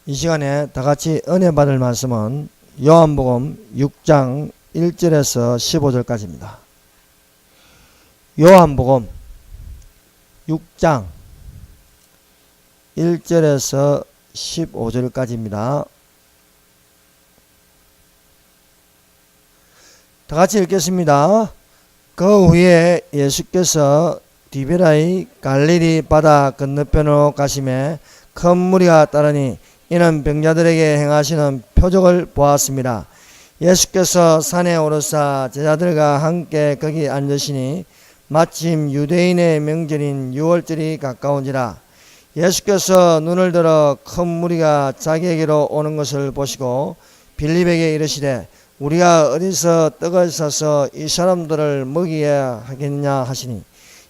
이 시간에 다같이 은혜 받을 말씀은 요한복음 6장 1절에서 15절까지입니다. 요한복음 6장 1절에서 15절까지입니다. 다같이 읽겠습니다. 그 후에 예수께서 디베라의 갈릴리 바다 건너편으로 가시매 큰 무리가 따르니 이는 병자들에게 행하시는 표적을 보았습니다. 예수께서 산에 오르사 제자들과 함께 거기 앉으시니 마침 유대인의 명절인 유월절이 가까운지라. 예수께서 눈을 들어 큰 무리가 자기에게로 오는 것을 보시고 빌립에게 이르시되 우리가 어디서 떡을 사서 이 사람들을 먹이야 하겠냐 하시니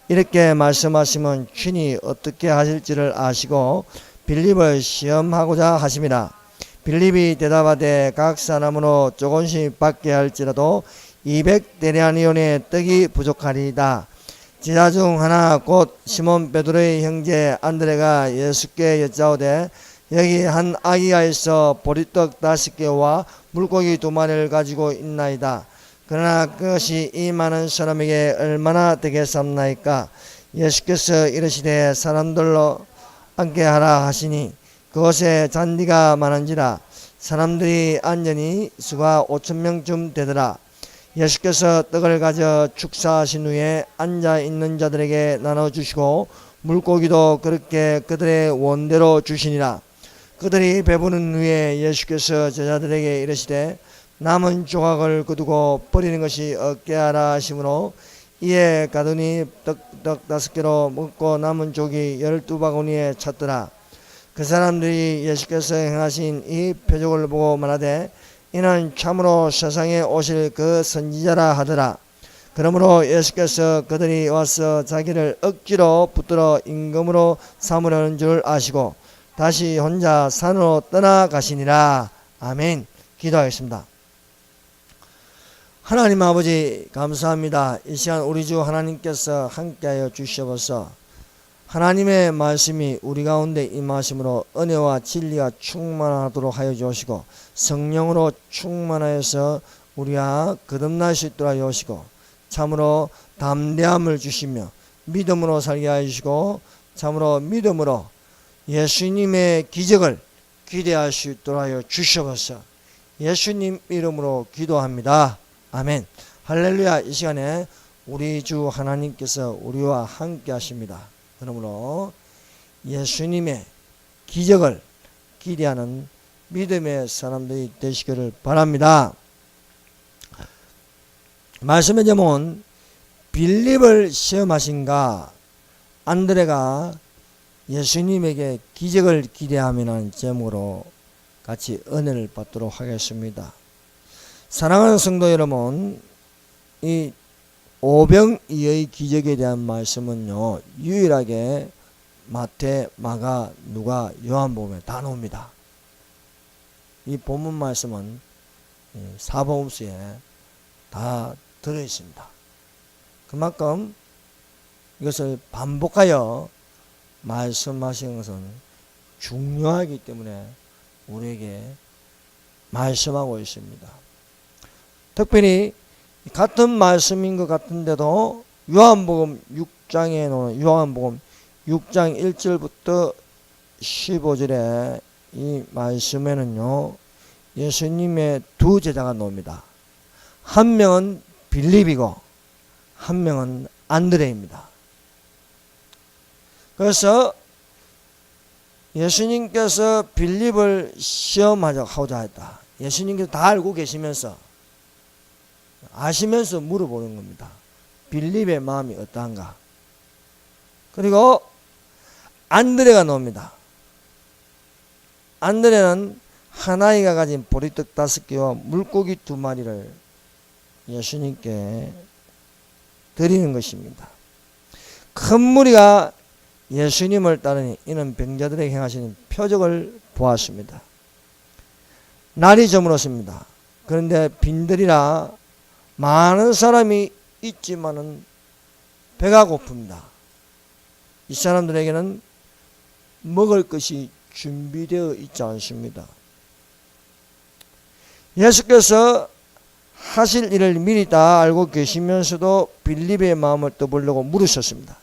이렇게 말씀하시면 친히 어떻게 하실지를 아시고 빌립을 시험하고자 하심이라. 빌립이 대답하되 각 사람으로 조금씩 받게 할지라도 200데나리온의 떡이 부족하리이다. 제자 중 하나 곧 시몬 베드로의 형제 안드레가 예수께 여짜오되 여기 한 아기가 있어 보리떡 5개와 물고기 2마리를 가지고 있나이다. 그러나 그것이 이 많은 사람에게 얼마나 되겠사옵나이까. 예수께서 이르시되 사람들로 앉게 하라 하시니 그곳에 잔디가 많은지라. 사람들이 앉으니 수가 5,000명쯤 되더라. 예수께서 떡을 가져 축사하신 후에 앉아있는 자들에게 나눠주시고 물고기도 그렇게 그들의 원대로 주시니라. 그들이 배부른 후에 예수께서 제자들에게 이르시되 남은 조각을 거두고 버리는 것이 없게 하라 하시므로 이에 가더니 떡 5개로 먹고 남은 조기 12바구니에 찼더라. 그 사람들이 예수께서 행하신 이 표적을 보고 말하되 이는 참으로 세상에 오실 그 선지자라 하더라. 그러므로 예수께서 그들이 와서 자기를 억지로 붙들어 임금으로 삼으려는 줄 아시고 다시 혼자 산으로 떠나가시니라. 아멘. 기도하겠습니다. 하나님 아버지 감사합니다. 이 시간 우리 주 하나님께서 함께하여 주시옵소서. 하나님의 말씀이 우리 가운데 임하심으로 은혜와 진리가 충만하도록 하여 주시고 성령으로 충만하여서 우리가 거듭날 수 있도록 하여 주시고 참으로 담대함을 주시며 믿음으로 살게 하여 주시고 참으로 믿음으로 예수님의 기적을 기대할 수 있도록 하여 주시옵소서. 예수님 이름으로 기도합니다. 아멘. 할렐루야. 이 시간에 우리 주 하나님께서 우리와 함께 하십니다. 그러므로 예수님의 기적을 기대하는 믿음의 사람들이 되시기를 바랍니다. 말씀의 제목은 빌립을 시험하신가 안드레가 예수님에게 기적을 기대하는 제목으로 같이 은혜를 받도록 하겠습니다. 사랑하는 성도 여러분, 이 오병이어의 기적에 대한 말씀은요 유일하게 마태, 마가, 누가, 요한복음에 다 나옵니다. 이 본문 말씀은 사복음서에 다 들어있습니다. 그만큼 이것을 반복하여 말씀하신 것은 중요하기 때문에 우리에게 말씀하고 있습니다. 특별히 같은 말씀인 것 같은데도 요한복음 6장에 나오는 요한복음 6장 1절부터 15절에 이 말씀에는요 예수님의 두 제자가 나옵니다. 한 명은 빌립이고 한 명은 안드레입니다. 그래서 예수님께서 빌립을 시험하고자 했다. 예수님께서 다 알고 계시면서 아시면서 물어보는 겁니다. 빌립의 마음이 어떠한가. 그리고 안드레가 나옵니다. 안드레는 한 아이가 가진 보리떡 5개와 물고기 2마리를 예수님께 드리는 것입니다. 큰 무리가 예수님을 따르니 이는 병자들에게 행하시는 표적을 보았습니다. 날이 저물었습니다. 그런데 빈들이라 많은 사람이 있지만은 배가 고픕니다. 이 사람들에게는 먹을 것이 준비되어 있지 않습니다. 예수께서 하실 일을 미리 다 알고 계시면서도 빌립의 마음을 떠보려고 물으셨습니다.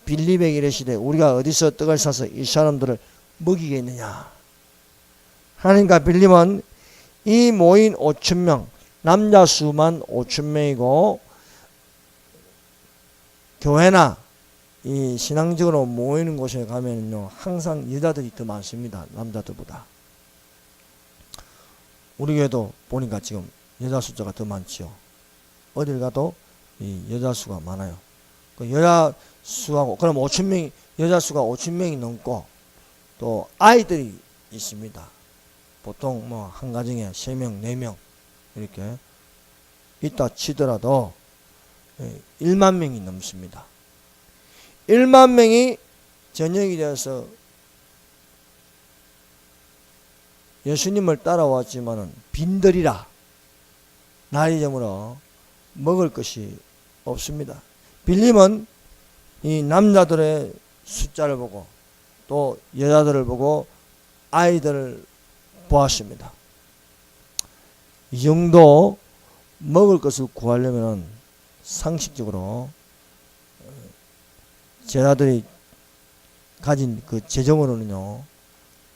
빌립에게 이르시되 우리가 어디서 떡을 사서 이 사람들을 먹이겠느냐. 하니까 빌립은 이 모인 5,000명, 남자 수만 5,000명이고 교회나 이 신앙적으로 모이는 곳에 가면요 항상 여자들이 더 많습니다. 남자들보다. 우리 교회도 보니까 지금 여자 숫자가 더 많지요. 어딜 가도 이 여자 수가 많아요. 그 여자 수하고 그럼 5,000명이 여자 수가 5,000명이 넘고 또 아이들이 있습니다. 보통 뭐 한 가정에 3명, 4명 이렇게 있다 치더라도 1만 명이 넘습니다. 1만 명이 전역이 되어서 예수님을 따라왔지만은 빈들이라 날이 저물어 먹을 것이 없습니다. 빌립은 이 남자들의 숫자를 보고 또 여자들을 보고 아이들을 보았습니다. 이 정도 먹을 것을 구하려면 상식적으로 제자들이 가진 그 재정으로는요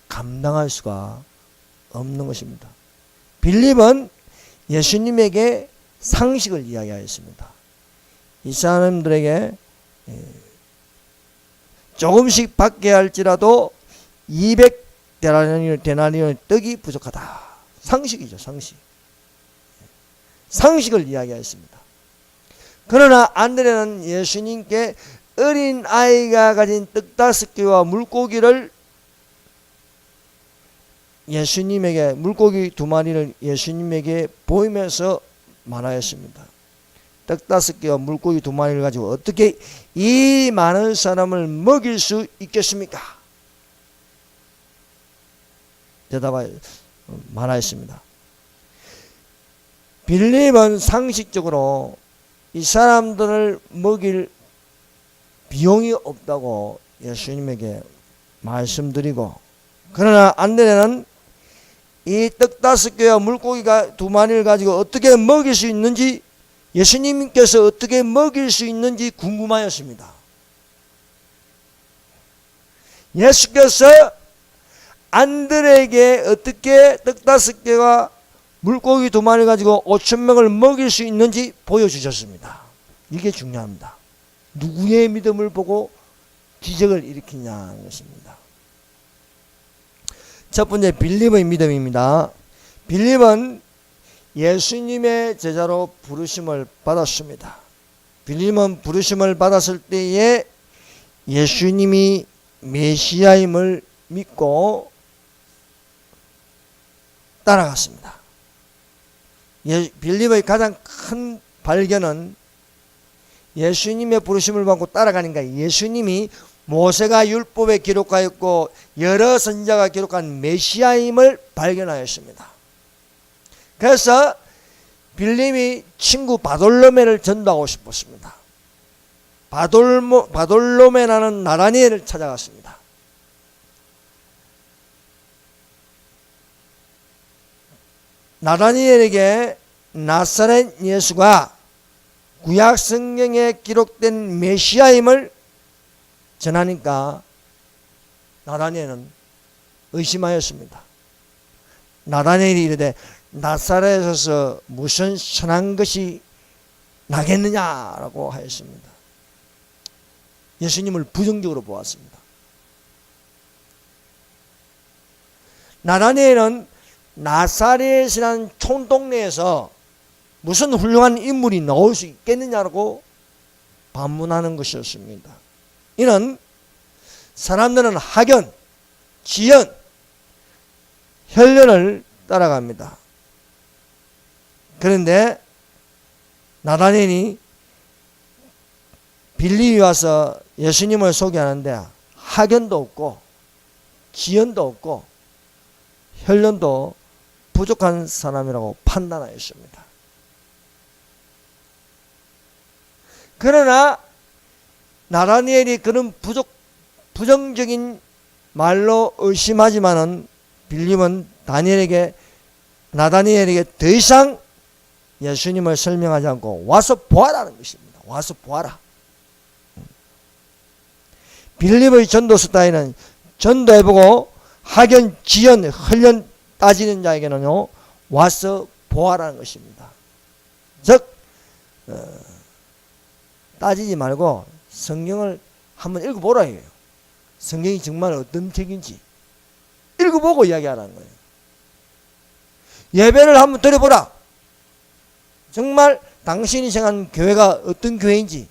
감당할 수가 없는 것입니다. 빌립은 예수님에게 상식을 이야기하였습니다. 이 사람들에게 조금씩 받게 할지라도 200데나리온 떡이 부족하다. 상식이죠, 상식. 상식을 이야기하였습니다. 그러나 안드레는 예수님께 어린 아이가 가진 떡 5개와 물고기를 예수님에게 물고기 2마리를 예수님에게 보이면서 말하였습니다. 떡 5개와 물고기 2마리를 가지고 어떻게 이 많은 사람을 먹일 수 있겠습니까? 대답하여 말하였습니다. 빌립은 상식적으로 이 사람들을 먹일 비용이 없다고 예수님에게 말씀드리고, 그러나 안드레는 이 떡 5개와 물고기가 2마리를 가지고 어떻게 먹일 수 있는지, 예수님께서 어떻게 먹일 수 있는지 궁금하였습니다. 예수께서 안드레에게 어떻게 떡 5개와 물고기 2마리 가지고 5,000명을 먹일 수 있는지 보여주셨습니다. 이게 중요합니다. 누구의 믿음을 보고 기적을 일으키냐는 것입니다. 첫 번째, 빌립의 믿음입니다. 빌립은 예수님의 제자로 부르심을 받았습니다. 빌립은 부르심을 받았을 때에 예수님이 메시아임을 믿고 따라갔습니다. 빌립의 가장 큰 발견은 예수님의 부르심을 받고 따라가니까 예수님이 모세가 율법에 기록하였고 여러 선지자가 기록한 메시아임을 발견하였습니다. 그래서 빌립이 친구 바돌로메를 전도하고 싶었습니다. 바돌로메라는 나다니엘을 찾아갔습니다. 나다니엘에게 나사렛 예수가 구약 성경에 기록된 메시아임을 전하니까 나다니엘은 의심하였습니다. 나다니엘이 이르되 나사렛에서 무슨 선한 것이 나겠느냐라고 하였습니다. 예수님을 부정적으로 보았습니다. 나다니엘은 나사렛이라는 촌동네에서 무슨 훌륭한 인물이 나올 수 있겠느냐고 반문하는 것이었습니다. 이는 사람들은 학연, 지연, 혈연을 따라갑니다. 그런데 나다니엘이 빌립이 와서 예수님을 소개하는데 학연도 없고 지연도 없고 혈연도 부족한 사람이라고 판단하였습니다. 그러나 나다니엘이 그런 부정적인 말로 의심하지만은 빌립은 나다니엘에게 더 이상 예수님을 설명하지 않고 와서 보아라는 것입니다. 와서 보아라. 빌립의 전도서 따위는 전도해보고 학연, 지연, 훈련 따지는 자에게는요, 와서 보아라는 것입니다. 즉 따지지 말고 성경을 한번 읽어보라 해요. 성경이 정말 어떤 책인지 읽어보고 이야기하라는 거예요. 예배를 한번 드려보라. 정말 당신이 생각하는 교회가 어떤 교회인지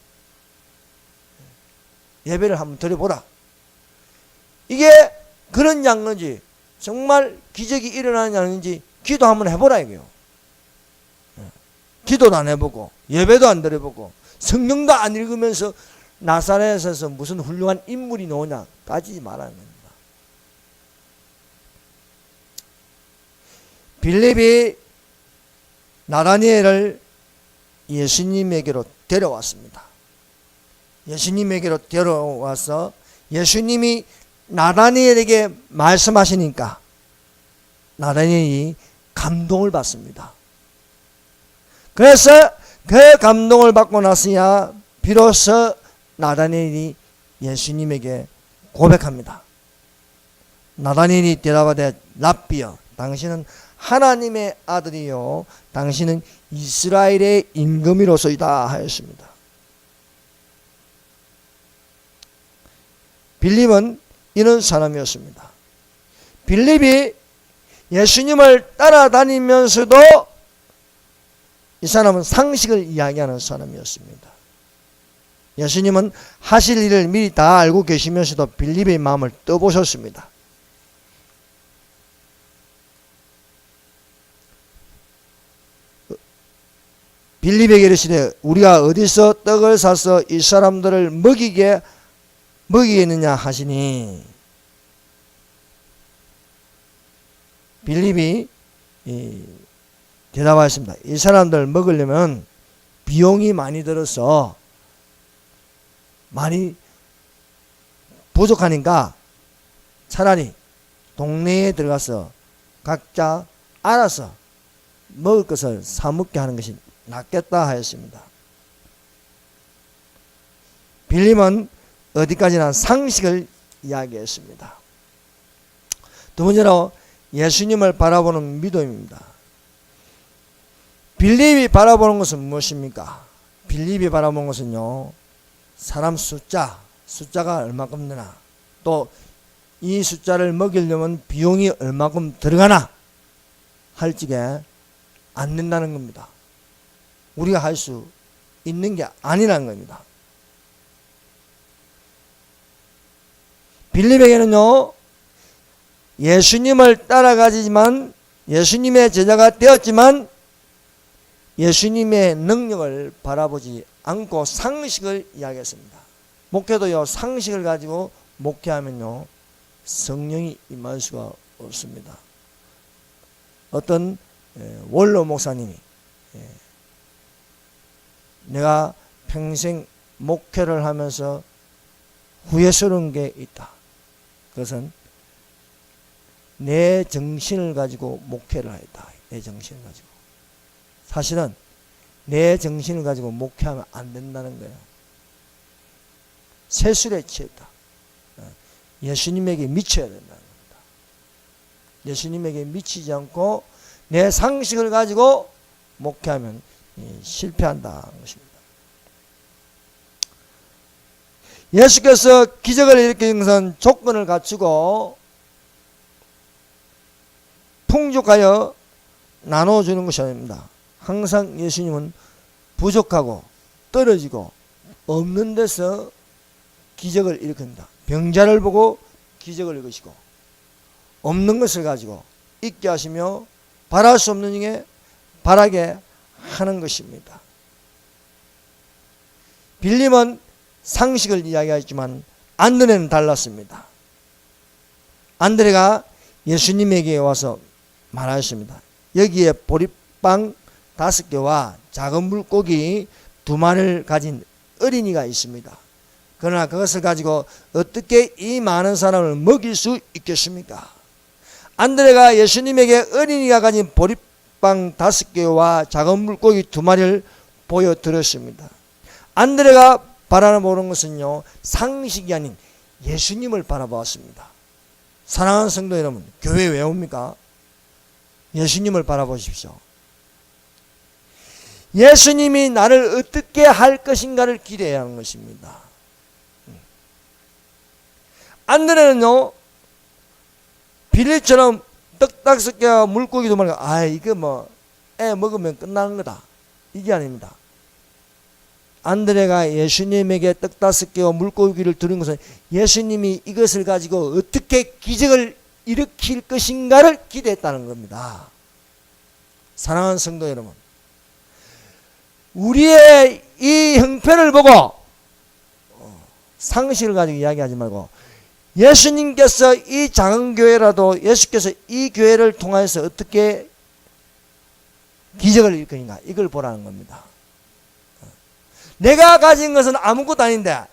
예배를 한번 드려보라. 이게 그런 양인지 정말 기적이 일어나는 양인지 기도 한번 해보라 이거요. 기도도 안 해보고 예배도 안 드려보고 성경도 안 읽으면서 나사렛에서 무슨 훌륭한 인물이 나오냐 따지지 말라는 겁니다. 빌립이 나다니엘을 예수님에게로 데려왔습니다. 예수님에게로 데려와서 예수님이 나다니엘에게 말씀하시니까 나다니엘이 감동을 받습니다. 그래서 그 감동을 받고 나서야 비로소 나다니엘이 예수님에게 고백합니다. 나다니엘이 대답하되 랍비여 당신은 하나님의 아들이요 당신은 이스라엘의 임금이로소이다 하였습니다. 빌립은 이런 사람이었습니다. 빌립이 예수님을 따라다니면서도 이 사람은 상식을 이야기하는 사람이었습니다. 예수님은 하실 일을 미리 다 알고 계시면서도 빌립의 마음을 떠보셨습니다. 빌립에게 이르시되 우리가 어디서 떡을 사서 이 사람들을 먹이겠느냐 하시니 빌립이 대답하였습니다. 이 사람들 먹으려면 비용이 많이 들어서 많이 부족하니까 차라리 동네에 들어가서 각자 알아서 먹을 것을 사 먹게 하는 것이 낫겠다 하였습니다. 빌립은 어디까지나 상식을 이야기했습니다. 두 번째로 예수님을 바라보는 믿음입니다. 빌립이 바라보는 것은 무엇입니까? 빌립이 바라보는 것은요, 사람 숫자가 얼마큼 되나, 또 이 숫자를 먹이려면 비용이 얼마큼 들어가나 할 적에 안 된다는 겁니다. 우리가 할 수 있는 게 아니라는 겁니다. 빌립에게는요, 예수님을 따라가지만 예수님의 제자가 되었지만 예수님의 능력을 바라보지 않고 상식을 이야기했습니다. 목회도요, 상식을 가지고 목회하면요, 성령이 임할 수가 없습니다. 어떤 원로 목사님이 내가 평생 목회를 하면서 후회스러운 게 있다. 그것은 내 정신을 가지고 목회를 했다. 내 정신을 가지고. 사실은 내 정신을 가지고 목회하면 안 된다는 거예요. 세술에 취했다. 예수님에게 미쳐야 된다는 겁니다. 예수님에게 미치지 않고 내 상식을 가지고 목회하면 실패한다는 것입니다. 예수께서 기적을 일으키는 것은 조건을 갖추고 풍족하여 나눠주는 것이 아닙니다. 항상 예수님은 부족하고 떨어지고 없는 데서 기적을 일으킵니다. 병자를 보고 기적을 일으키시고 없는 것을 가지고 있게 하시며 바랄 수 없는 중에 바라게 하는 것입니다. 빌립은 상식을 이야기하지만 안드레는 달랐습니다. 안드레가 예수님에게 와서 말하였습니다. 여기에 보리빵 5개와 작은 물고기 2마리를 가진 어린이가 있습니다. 그러나 그것을 가지고 어떻게 이 많은 사람을 먹일 수 있겠습니까? 안드레가 예수님에게 어린이가 가진 보리빵 5개와 작은 물고기 2마리를 보여드렸습니다. 안드레가 바라보는 것은요, 상식이 아닌 예수님을 바라보았습니다. 사랑하는 성도 여러분, 교회 왜 옵니까? 예수님을 바라보십시오. 예수님이 나를 어떻게 할 것인가를 기대해야 하는 것입니다. 안드레는요, 빌리처럼 떡 5개와 물고기 2마리, 이거 애 먹으면 끝나는 거다, 이게 아닙니다. 안드레가 예수님에게 떡 5개와 물고기를 드린 것은 예수님이 이것을 가지고 어떻게 기적을 일으킬 것인가를 기대했다는 겁니다. 사랑하는 성도 여러분, 우리의 이 형편을 보고 상식을 가지고 이야기하지 말고 예수님께서 이 작은 교회라도 예수께서 이 교회를 통해서 어떻게 기적을 일으키는가, 이걸 보라는 겁니다. 내가 가진 것은 아무것도 아닌데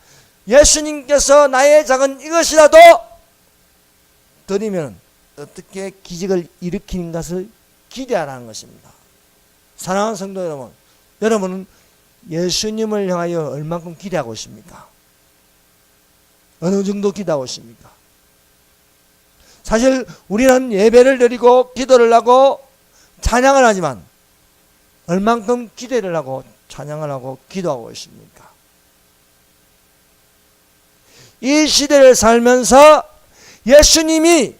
예수님께서 나의 작은 이것이라도 드리면 어떻게 기적을 일으키는 것을 기대하라는 것입니다. 사랑하는 성도 여러분, 여러분은 예수님을 향하여 얼만큼 기대하고 있습니까? 어느 정도 기대하고 있습니까? 사실 우리는 예배를 드리고 기도를 하고 찬양을 하지만 얼만큼 기대를 하고 찬양을 하고 기도하고 있습니까? 이 시대를 살면서 예수님이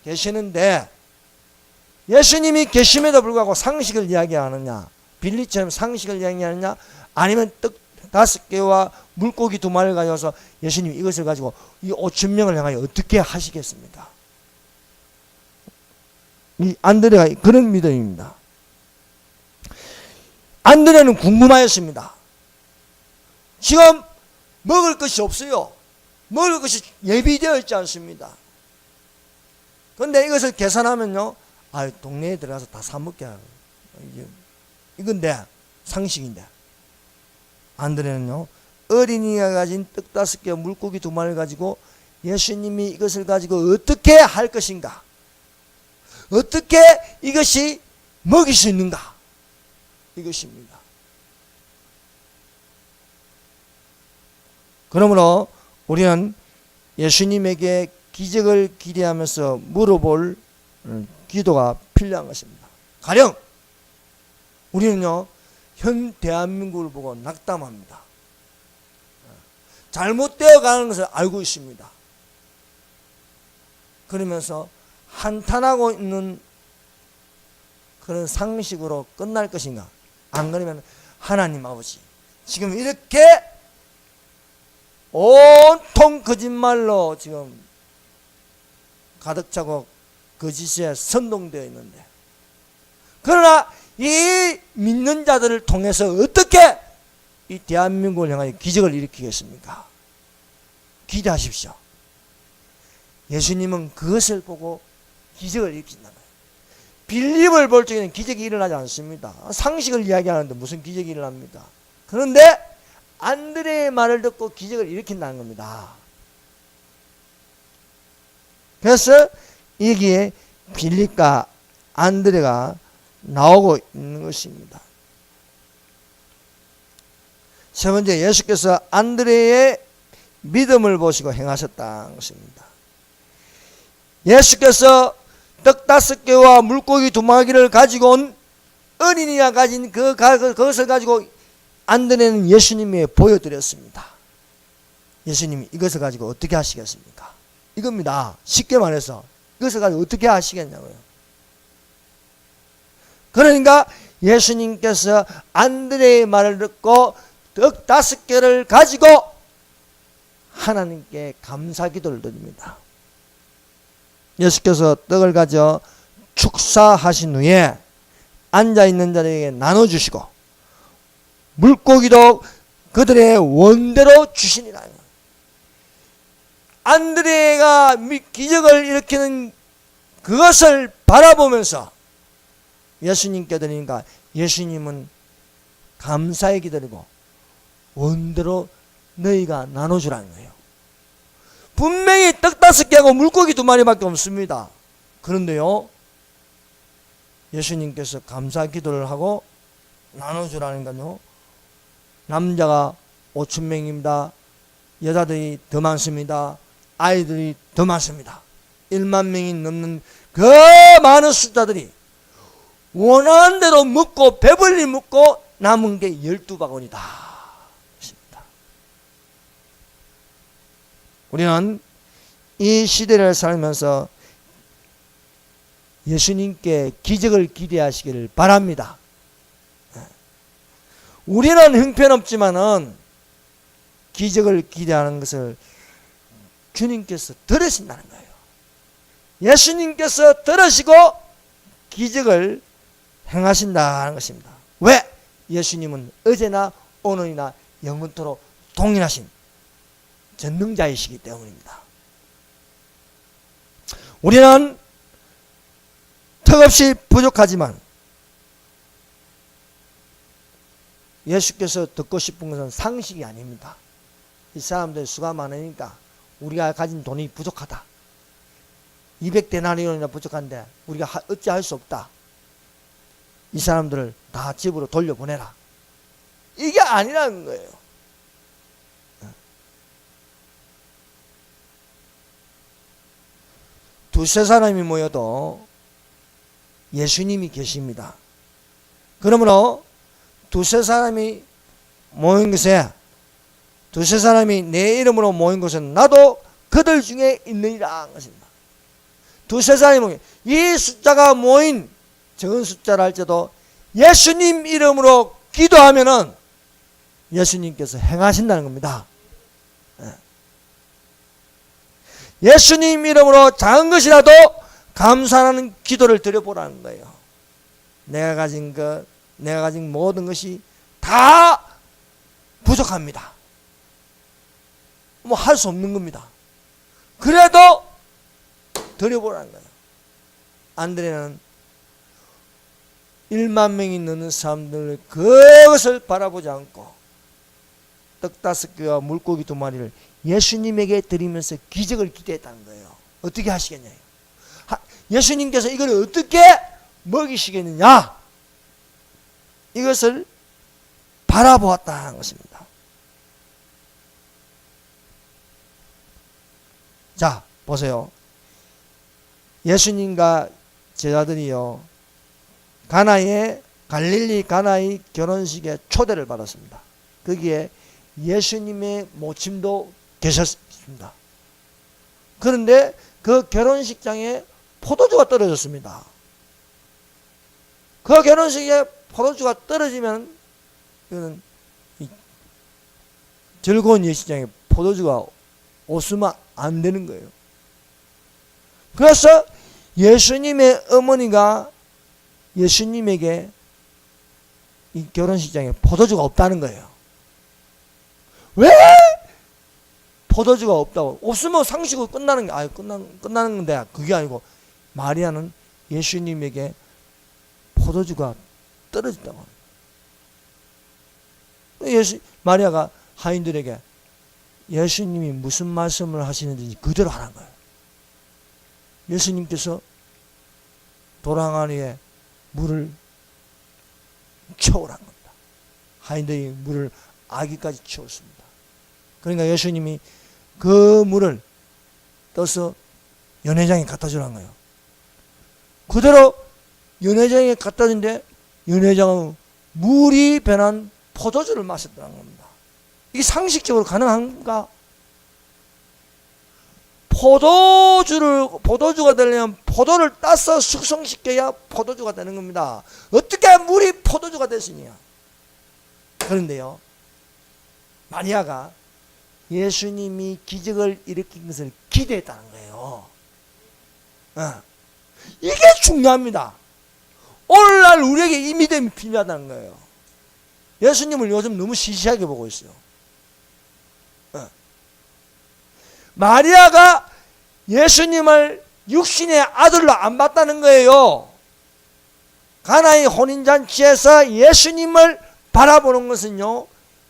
계시는데 예수님이 계심에도 불구하고 상식을 이야기하느냐, 빌리처럼 상식을 이야기하느냐, 아니면 떡 5개와 물고기 2마리를 가져와서 예수님이 이것을 가지고 이 5천 명을 향하여 어떻게 하시겠습니까? 이 안드레가 그런 믿음입니다. 안드레는 궁금하였습니다. 지금 먹을 것이 없어요. 먹을 것이 예비되어 있지 않습니다. 그런데 이것을 계산하면요, 동네에 들어가서 다 사먹게 하고, 이건데 상식인데, 안드레는요, 어린이가 가진 떡 5개 물고기 2마리를 가지고 예수님이 이것을 가지고 어떻게 할 것인가, 어떻게 이것이 먹일 수 있는가, 이것입니다. 그러므로 우리는 예수님에게 기적을 기대하면서 물어볼 기도가 필요한 것입니다. 가령 우리는요, 현 대한민국을 보고 낙담합니다. 잘못되어 가는 것을 알고 있습니다. 그러면서 한탄하고 있는 그런 상식으로 끝날 것인가? 안 그러면 하나님 아버지, 지금 이렇게 온통 거짓말로 지금 가득 차고 거짓에 선동되어 있는데, 그러나 이 믿는 자들을 통해서 어떻게 이 대한민국을 향하여 기적을 일으키겠습니까? 기대하십시오. 예수님은 그것을 보고 기적을 일으킨다는 거예요. 빌립을 볼 적에는 기적이 일어나지 않습니다. 상식을 이야기하는데 무슨 기적이 일어납니까? 그런데 안드레의 말을 듣고 기적을 일으킨다는 겁니다. 그래서 여기에 빌립과 안드레가 나오고 있는 것입니다. 세 번째, 예수께서 안드레의 믿음을 보시고 행하셨다는 것입니다. 예수께서 떡 5개와 물고기 2마리를 가지고 온 어린이가 가진 그것을 가지고 안드레는 예수님에 보여드렸습니다. 예수님이 이것을 가지고 어떻게 하시겠습니까? 이겁니다. 쉽게 말해서 이것을 가지고 어떻게 하시겠냐고요. 그러니까 예수님께서 안드레의 말을 듣고 떡 5개를 가지고 하나님께 감사 기도를 드립니다. 예수께서 떡을 가져 축사하신 후에 앉아있는 자들에게 나눠주시고 물고기도 그들의 원대로 주시니라. 안드레가 기적을 일으키는 그것을 바라보면서 예수님께 드리니까 예수님은 감사의 기도리고 원대로 너희가 나눠주라는 거예요. 분명히 떡 5개하고 물고기 2마리밖에 없습니다. 그런데요, 예수님께서 감사 기도를 하고 나눠주라니까요. 남자가 5,000명입니다. 여자들이 더 많습니다. 아이들이 더 많습니다. 1만 명이 넘는 그 많은 숫자들이 원하는 대로 먹고 배불리 먹고 남은 게 12바구니다. 우리는 이 시대를 살면서 예수님께 기적을 기대하시기를 바랍니다. 우리는 형편없지만은 기적을 기대하는 것을 주님께서 들으신다는 거예요. 예수님께서 들으시고 기적을 행하신다는 것입니다. 왜? 예수님은 어제나 오늘이나 영원토록 동일하신 전능자이시기 때문입니다. 우리는 턱없이 부족하지만 예수께서 듣고 싶은 것은 상식이 아닙니다. 이 사람들 수가 많으니까 우리가 가진 돈이 부족하다. 200데나리온이나 부족한데 우리가 어찌할 수 없다. 이 사람들을 다 집으로 돌려보내라. 이게 아니라는 거예요. 두세 사람이 모여도 예수님이 계십니다. 그러므로 두세 사람이 모인 것에, 두세 사람이 내 이름으로 모인 것은 나도 그들 중에 있느니라 한 것입니다. 두세 사람이 모인, 이 숫자가 모인 적은 숫자라 할지라도 예수님 이름으로 기도하면은 예수님께서 행하신다는 겁니다. 예수님 이름으로 작은 것이라도 감사하는 기도를 드려보라는 거예요. 내가 가진 것, 내가 가진 모든 것이 다 부족합니다. 뭐 할 수 없는 겁니다. 그래도 드려보라는 거예요. 안드레는 1만 명이 넘는 사람들 그것을 바라보지 않고 떡 5개와 물고기 2마리를 예수님에게 드리면서 기적을 기대했다는 거예요. 어떻게 하시겠냐요? 예수님께서 이걸 어떻게 먹이시겠느냐? 이것을 바라보았다는 것입니다. 자, 보세요. 예수님과 제자들이요, 갈릴리 가나의 결혼식에 초대를 받았습니다. 거기에 예수님의 모친도 계셨습니다. 그런데 그 결혼식장에 포도주가 떨어졌습니다. 그 결혼식에 포도주가 떨어지면 이거는 즐거운 예식장에 포도주가 없으면 안 되는 거예요. 그래서 예수님의 어머니가 예수님에게 이 결혼식장에 포도주가 없다는 거예요. 왜? 포도주가 없다고. 없으면 상식으로 끝나는 게, 끝나는 건데, 그게 아니고, 마리아는 예수님에게 포도주가 떨어졌다고. 마리아가 하인들에게 예수님이 무슨 말씀을 하시는지 그대로 하는 거예요. 예수님께서 도랑 위에 물을 채우라는 겁니다. 하인들이 물을 아기까지 채웠습니다. 그러니까 예수님이 그 물을 떠서 연회장에 갖다 주라는 거예요. 그대로 연회장에 갖다 준데 연회장은 물이 변한 포도주를 마셨다는 겁니다. 이게 상식적으로 가능한가? 포도주가 되려면 포도를 따서 숙성시켜야 포도주가 되는 겁니다. 어떻게 물이 포도주가 됐으냐? 그런데요, 마리아가 예수님이 기적을 일으킨 것을 기대했다는 거예요. 이게 중요합니다. 오늘날 우리에게 이 믿음이 필요하다는 거예요. 예수님을 요즘 너무 시시하게 보고 있어요. 마리아가 예수님을 육신의 아들로 안 봤다는 거예요. 가나의 혼인잔치에서 예수님을 바라보는 것은요,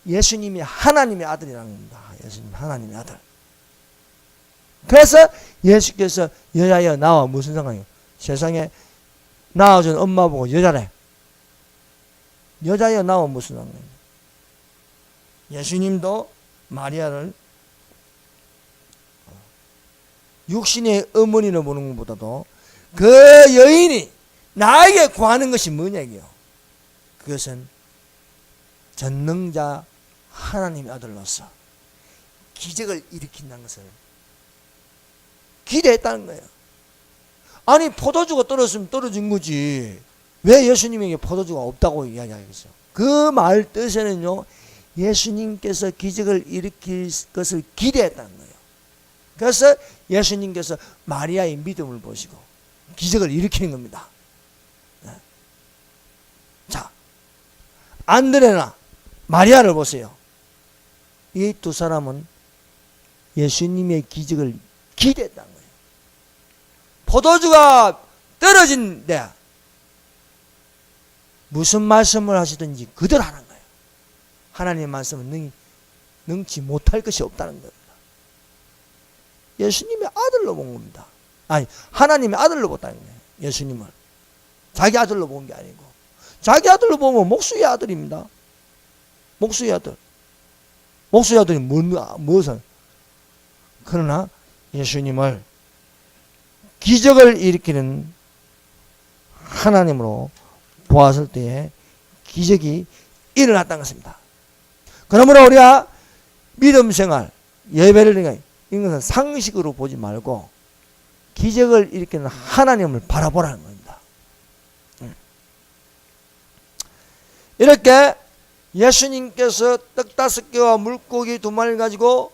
예수님이 하나님의 아들이라는 겁니다. 예수님 하나님의 아들. 그래서 예수께서 여자여 나와 무슨 상관이에요? 세상에 낳아준 엄마 보고 여자래. 여자여 나와 무슨 상관이에요? 예수님도 마리아를 육신의 어머니를 보는 것보다도 그 여인이 나에게 구하는 것이 뭐냐고요. 그것은 전능자 하나님의 아들로서 기적을 일으킨다는 것을 기대했다는 거예요. 아니 포도주가 떨어졌으면 떨어진 거지 왜 예수님에게 포도주가 없다고 이야기하겠어요? 그 말 뜻에는요, 예수님께서 기적을 일으킬 것을 기대했다는 거예요. 그래서 예수님께서 마리아의 믿음을 보시고 기적을 일으키는 겁니다. 자, 안드레나 마리아를 보세요. 이 두 사람은 예수님의 기적을 기대했다는 거예요. 포도주가 떨어진데 무슨 말씀을 하시든지 그대로 하는 거예요. 하나님의 말씀은 능치 못할 것이 없다는 겁니다. 예수님의 아들로 본 겁니다. 아니, 하나님의 아들로 봤다는 거예요. 예수님을 자기 아들로 본 게 아니고, 자기 아들로 보면 목수의 아들입니다. 목수의 아들. 목수의 아들이 무엇을? 그러나 예수님을 기적을 일으키는 하나님으로 보았을 때에 기적이 일어났다는 것입니다. 그러므로 우리가 믿음 생활, 예배를 드리는 이것은 상식으로 보지 말고 기적을 일으키는 하나님을 바라보라는 겁니다. 이렇게 예수님께서 떡 5개와 물고기 2마리를 가지고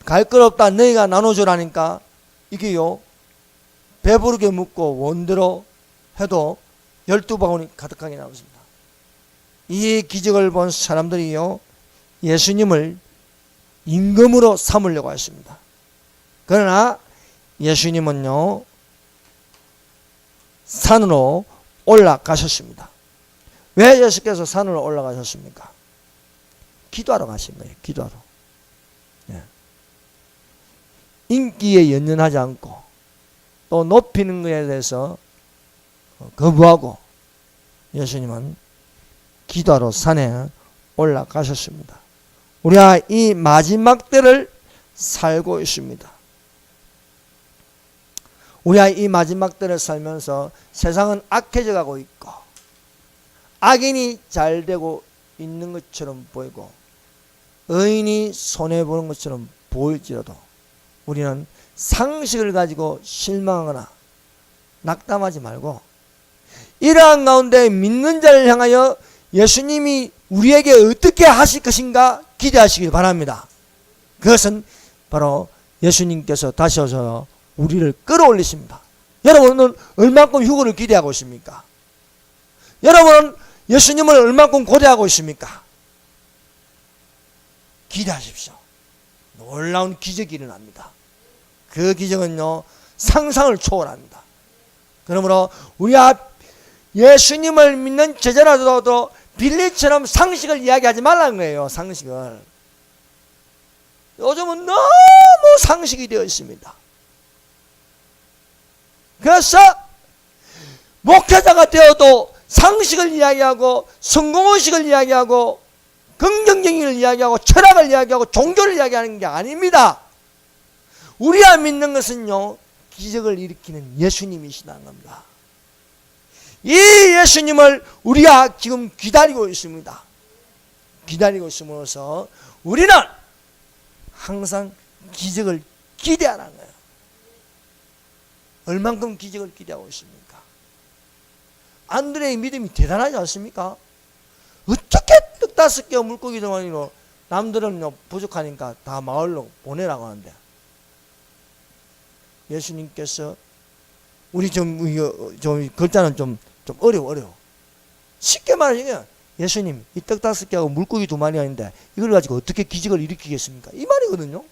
갈 것 없다 너희가 나눠주라니까 이게요, 배부르게 먹고 원대로 해도 12바구니 가득하게 나왔습니다. 이 기적을 본 사람들이요, 예수님을 임금으로 삼으려고 했습니다. 그러나 예수님은요, 산으로 올라가셨습니다. 왜 예수께서 산으로 올라가셨습니까? 기도하러 가신 거예요. 기도하러. 인기에 연연하지 않고 또 높이는 것에 대해서 거부하고 예수님은 기도하러 산에 올라가셨습니다. 우리가 이 마지막 때를 살고 있습니다. 우리가 이 마지막 때를 살면서 세상은 악해져 가고 있고 악인이 잘 되고 있는 것처럼 보이고 의인이 손해보는 것처럼 보일지라도 우리는 상식을 가지고 실망하거나 낙담하지 말고 이러한 가운데 믿는 자를 향하여 예수님이 우리에게 어떻게 하실 것인가 기대하시길 바랍니다. 그것은 바로 예수님께서 다시 오셔서 우리를 끌어올리십니다. 여러분은 얼마큼 휴거를 기대하고 있습니까? 여러분은 예수님을 얼마큼 고대하고 있습니까? 기대하십시오. 놀라운 기적이 일어납니다. 그 기적은요, 상상을 초월합니다. 그러므로 우리가 예수님을 믿는 제자라도 빌리처럼 상식을 이야기하지 말라는 거예요. 상식을. 요즘은 너무 상식이 되어 있습니다. 그래서 목회자가 되어도 상식을 이야기하고 성공의식을 이야기하고 긍정적인 이야기하고 철학을 이야기하고 종교를 이야기하는 게 아닙니다. 우리가 믿는 것은요, 기적을 일으키는 예수님이시다는 겁니다. 이 예수님을 우리가 지금 기다리고 있습니다. 기다리고 있으면서 우리는 항상 기적을 기대하는 거예요. 얼만큼 기적을 기대하고 있습니까? 안드레의 믿음이 대단하지 않습니까? 어떻게 떡 5개와 물고기 2마리로 남들은 부족하니까 다 마을로 보내라고 하는데 예수님께서 우리 좀 글자는 좀 어려워. 쉽게 말하면 예수님 이 떡 5개하고 물고기 2마리가 있는데 이걸 가지고 어떻게 기적을 일으키겠습니까? 이 말이거든요.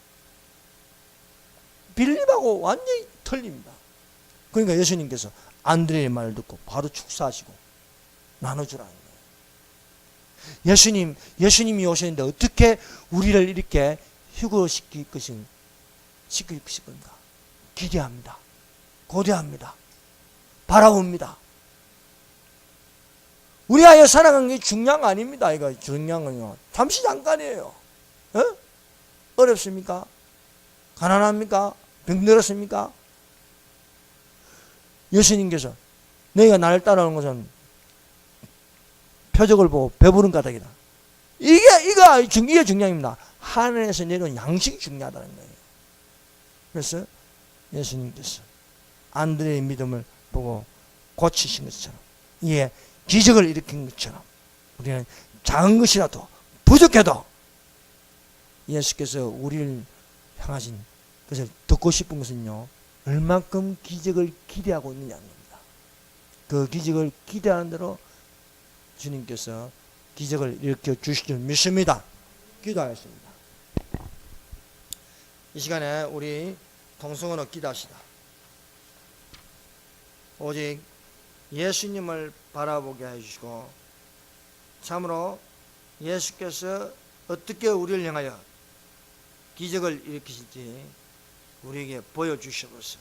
빌립하고 완전히 틀립니다. 그러니까 예수님께서 안드레의 말을 듣고 바로 축사하시고 나눠주라는 거예요. 예수님이 오셨는데 어떻게 우리를 이렇게 휴거시킬 것인가? 기대합니다. 고대합니다. 바라봅니다. 우리 아예 살아가는 게 중요한 거 아닙니다. 이거 중요한 건요. 잠시 잠깐이에요. 어? 어렵습니까? 가난합니까? 병들었습니까? 예수님께서 너희가 나를 따라오는 것은 표적을 보고 배부른 까닭이다. 이게 중요합니다. 하늘에서 내려온 양식이 중요하다는 거예요. 그래서 예수님께서 안드레의 믿음을 보고 고치신 것처럼, 이에 기적을 일으킨 것처럼, 우리는 작은 것이라도 부족해도 예수께서 우리를 향하신 것을 듣고 싶은 것은요, 얼만큼 기적을 기대하고 있느냐는 겁니다. 그 기적을 기대하는 대로 주님께서 기적을 일으켜 주실 줄 믿습니다. 기도하겠습니다. 이 시간에 우리 통성으로 기도합시다. 오직 예수님을 바라보게 해주시고, 참으로 예수께서 어떻게 우리를 향하여 기적을 일으키실지 우리에게 보여주셔서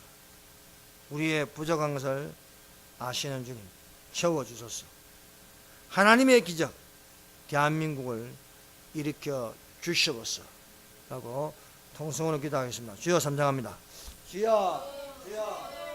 우리의 부족한 것을 아시는 주님 채워주소서. 하나님의 기적 대한민국을 일으켜 주시옵소서 라고 통성으로 기도하겠습니다. 주여 삼장합니다. 주여